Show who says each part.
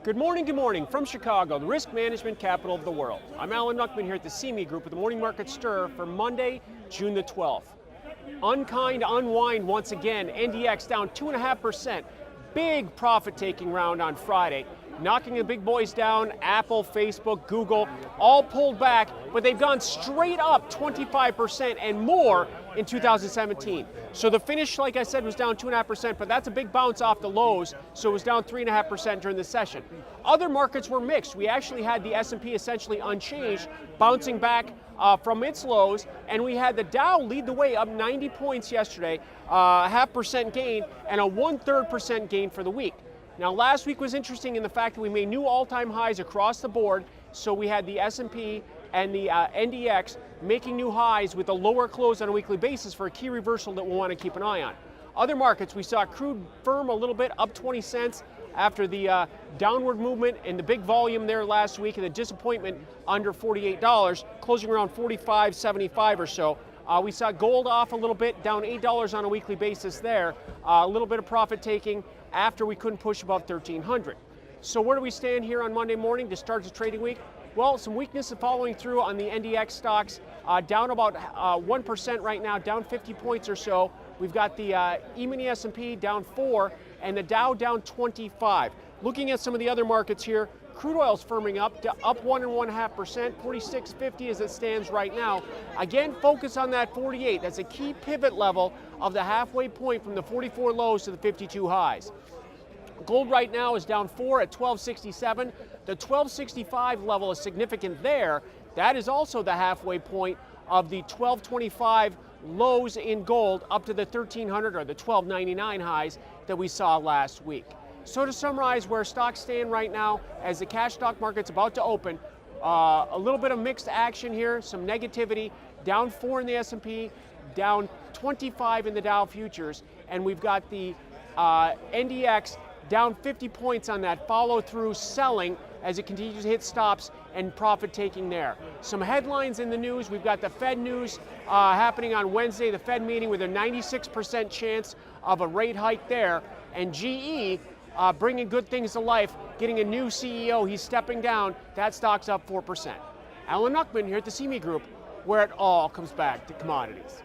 Speaker 1: Good morning from Chicago, the risk management capital of the world. I'm Alan Nuckman here at the CME Group with the Morning Market Stir for Monday, June the 12th. Unkind unwind once again, NDX down 2.5%. Big profit-taking round on Friday, knocking the big boys down. Apple, Facebook, Google, all pulled back, but they've gone straight up 25% and more in 2017. So the finish, like I said, was down 2.5%, but that's a big bounce off the lows, so it was down 3.5% during the session. Other markets were mixed. We actually had the S&P essentially unchanged, bouncing back from its lows, and we had the Dow lead the way up 90 points yesterday, 0.5% gain, and a 1/3% gain for the week. Now, last week was interesting in the fact that we made new all-time highs across the board, so we had the S&P and the NDX making new highs with a lower close on a weekly basis for a key reversal that we'll want to keep an eye on. Other markets, we saw crude firm a little bit, up 20 cents after the downward movement and the big volume there last week and the disappointment under $48, closing around $45.75 or so. We saw gold off a little bit, down $8 on a weekly basis there. A little bit of profit taking after we couldn't push above 1,300. So where do we stand here on Monday morning to start the trading week? Well, some weakness following through on the NDX stocks, down about 1% right now, down 50 points or so. We've got the E-mini S&P down 4 and the Dow down 25. Looking at some of the other markets here, crude oil's firming up 1.5%, 46.50 as it stands right now. Again, focus on that 48. That's a key pivot level of the halfway point from the 44 lows to the 52 highs. Gold right now is down 4 at 1267. The 1265 level is significant there. That is also the halfway point of the 1225 lows in gold up to the 1300 or the 1299 highs that we saw last week. So to summarize where stocks stand right now, as the cash stock market's about to open, a little bit of mixed action here, some negativity, down 4 in the S&P, down 25 in the Dow futures, and we've got the NDX down 50 points on that follow-through selling as it continues to hit stops and profit taking there. Some headlines in the news. We've got the Fed news happening on Wednesday, the Fed meeting with a 96% chance of a rate hike there, and GE bringing good things to life, getting a new CEO. He's stepping down. That stock's up 4%. Alan Nuckman here at the CME Group, where it all comes back to commodities.